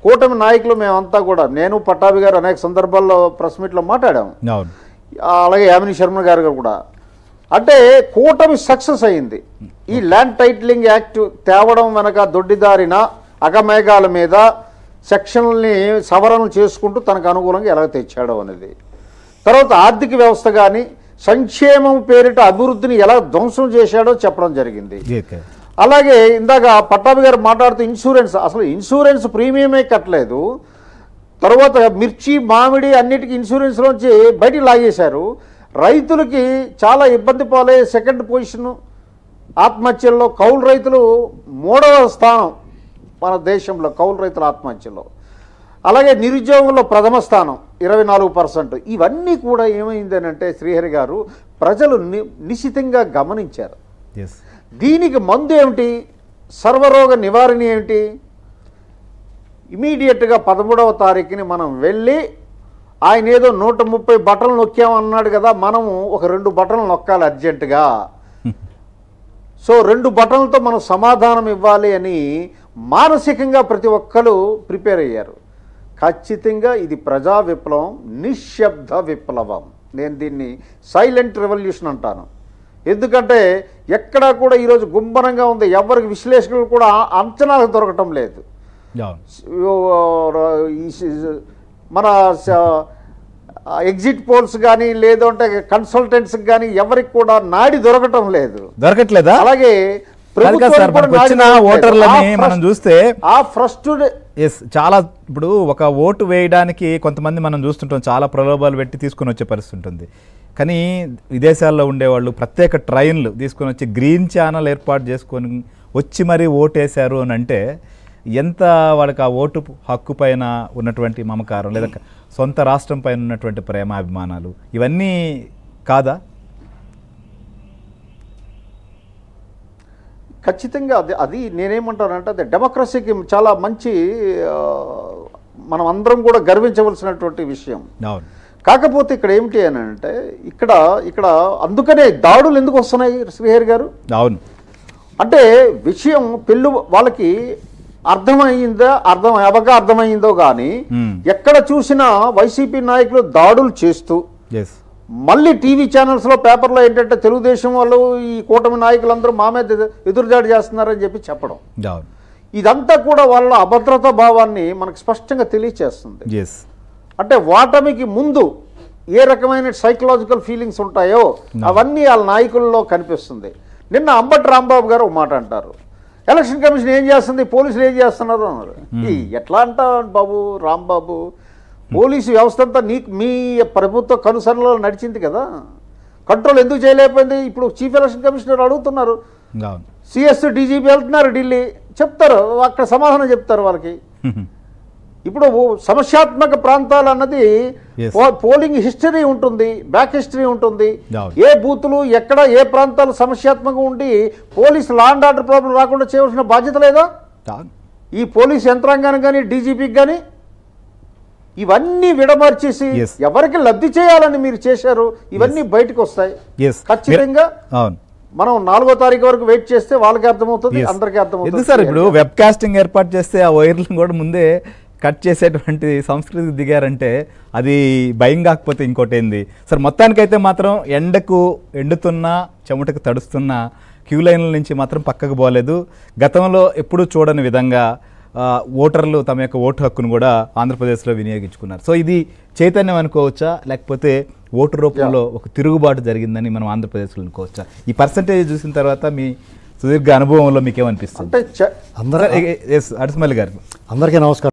కూటమి నాయకులు మేమంతా కూడా, నేను పట్టాభి గారు అనేక సందర్భాల్లో ప్రెస్ మీట్లో మాట్లాడాము, అలాగే యామిని శర్మ గారు కూడా. అంటే కూటమి సక్సెస్ అయింది. ఈ ల్యాండ్ టైటిలింగ్ యాక్ట్ తేవడం వెనక దొడ్డిదారిన అగమేఘాల మీద సెక్షన్లని సవరణలు చేసుకుంటూ తనకు అనుకూలంగా ఎలా తెచ్చాడో అనేది. తర్వాత ఆర్థిక వ్యవస్థ కానీ సంక్షేమం పేరిట అభివృద్ధిని ఎలా ధ్వంసం చేశాడో చెప్పడం జరిగింది. అలాగే ఇందాక పట్టాభి గారు మాట్లాడుతూ ఇన్సూరెన్స్, అసలు ఇన్సూరెన్స్ ప్రీమియమే కట్టలేదు. తర్వాత మిర్చి మామిడి అన్నిటికీ ఇన్సూరెన్స్లోంచి బయటికి లాగేశారు. రైతులకి చాలా ఇబ్బంది పాలే సెకండ్ పొజిషన్ ఆత్మహత్యల్లో. కౌలు రైతులు 3వ స్థానం మన దేశంలో కౌలు రైతుల ఆత్మహత్యలో. అలాగే నిరుద్యోగంలో ప్రథమ స్థానం 24%. ఇవన్నీ కూడా ఏమైంది అంటే శ్రీహరి గారు ప్రజలు నిశితంగా గమనించారు. దీనికి మందు ఏమిటి, సర్వరోగ నివారణ ఏమిటి? ఇమీడియట్గా 13వ తారీఖుని మనం వెళ్ళి, ఆయన ఏదో 130 బటన్లు నొక్కామన్నాడు కదా, మనము ఒక 2 బటన్లు నొక్కాలి అర్జెంటుగా. సో 2 బటన్లతో మనం సమాధానం ఇవ్వాలి అని మానసికంగా ప్రతి ఒక్కరు ప్రిపేర్ అయ్యారు. ఖచ్చితంగా ఇది ప్రజా విప్లవం, నిశ్శబ్ద విప్లవం. నేను దీన్ని సైలెంట్ రెవల్యూషన్ అంటాను. ఎందుకంటే ఎక్కడా కూడా ఈరోజు గుంభనంగా ఉంది. ఎవరికి విశ్లేషకులు కూడా అంచనాలకు దొరకటం లేదు. మన ఎగ్జిట్ పోల్స్ కానీ లేదంటే కన్సల్టెంట్స్ కానీ ఎవరికి కూడా నాడి దొరకట్లేదా? అలాగే ఓటర్లని మనం చూస్తే చాలా ఇప్పుడు ఒక ఓటు వేయడానికి కొంతమంది మనం చూస్తుంటాం, చాలా ప్రలోభాలు పెట్టి తీసుకుని వచ్చే పరిస్థితి ఉంటుంది. కానీ విదేశాల్లో ఉండేవాళ్ళు ప్రత్యేక ట్రైన్లు తీసుకొని వచ్చి గ్రీన్ ఛానల్ ఏర్పాటు చేసుకొని వచ్చి మరీ ఓటేశారు అని అంటే ఎంత వాళ్ళకి ఆ ఓటు హక్కు పైన ఉన్నటువంటి మమకారం, లేదా సొంత రాష్ట్రం పైన ఉన్నటువంటి ప్రేమాభిమానాలు ఇవన్నీ కాదా? ఖచ్చితంగా అది నేనేమంటానంటే అది డెమోక్రసీకి చాలా మంచి, మనం అందరం కూడా గర్వించవలసినటువంటి విషయం. కాకపోతే ఇక్కడ ఏమిటి అని అంటే ఇక్కడ అందుకనే దాడులు ఎందుకు వస్తున్నాయి శ్రీహరి గారు? అవును, అంటే విషయం వాళ్ళకి అర్థమైందో కానీ ఎక్కడ చూసినా వైసీపీ నాయకులు దాడులు చేస్తూ మళ్ళీ టీవీ ఛానల్స్లో పేపర్లో ఏంటంటే తెలుగుదేశం వాళ్ళు ఈ కూటమి నాయకులందరూ మా మీద ఎదురుదాడి చేస్తున్నారని చెప్పడం, ఇదంతా కూడా వాళ్ళ అభద్రతా భావాన్ని మనకు స్పష్టంగా తెలియచేస్తుంది. అంటే ఓటమికి ముందు ఏ రకమైన సైకలాజికల్ ఫీలింగ్స్ ఉంటాయో అవన్నీ వాళ్ళ నాయకుల్లో కనిపిస్తుంది. నిన్న అంబటి రాంబాబు గారు ఒక మాట అంటారు, ఎలక్షన్ కమిషన్ ఏం చేస్తుంది, పోలీసులు ఏం చేస్తున్నారు అన్నారు. ఎట్లా అంటావు బాబు రాంబాబు? పోలీసు వ్యవస్థ అంతా మీ ప్రభుత్వ కనుసరణలో నడిచింది కదా, కంట్రోల్ ఎందుకు చేయలేకపోయింది? ఇప్పుడు చీఫ్ ఎలక్షన్ కమిషనర్ అడుగుతున్నారు, సిఎస్ డీజీపీ వెళ్తున్నారు ఢిల్లీ, చెప్తారు అక్కడ సమాధానం చెప్తారు వాళ్ళకి. ఇప్పుడు సమస్యాత్మక ప్రాంతాలు అన్నది పోలింగ్ హిస్టరీ ఉంటుంది, బ్యాక్ హిస్టరీ ఉంటుంది. ఏ బూతులు ఎక్కడ ఏ ప్రాంతాలు సమస్యాత్మకంగా ఉండి police law and order problem రాకుండా చేయవలసిన బాధ్యత లేదా ఈ పోలీసు యంత్రాంగానికి కానీ డీజీపీకి కానీ? ఇవన్నీ విడమర్చేసి ఎవరికి లబ్ధి చేయాలని మీరు చేశారు, ఇవన్నీ బయటకు వస్తాయి ఖచ్చితంగా. మనం 4వ తారీఖు వరకు వెయిట్ చేస్తే వాళ్ళకి అర్థమవుతుంది, అందరికీ అర్థమవుతుంది. సార్ ఇప్పుడు వెబ్ కాస్టింగ్ ఏర్పాటు చేస్తే ఆ వైర్లను కూడా ముందే కట్ చేసేటువంటి సంస్కృతికి దిగారంటే అది భయం కాకపోతే ఇంకోటి ఏంది సార్? మొత్తానికైతే మాత్రం ఎండుతున్నా చెమటకు తడుస్తున్నా క్యూ లైన్ల నుంచి మాత్రం పక్కకు పోలేదు. గతంలో ఎప్పుడూ చూడని విధంగా ఓటర్లు తమ యొక్క ఓటు హక్కును కూడా ఆంధ్రప్రదేశ్లో వినియోగించుకున్నారు. సో ఇది చైతన్యం అనుకోవచ్చా, లేకపోతే ఓటు రూపంలో ఒక తిరుగుబాటు జరిగిందని మనం ఆంధ్రప్రదేశ్లో అనుకోవచ్చా? ఈ పర్సంటేజ్ చూసిన తర్వాత మీ సుదీర్ఘ అనుభవంలో మీకేమనిపిస్తుంది? అడిసిమల్లి గారు, అందరికీ నమస్కారం.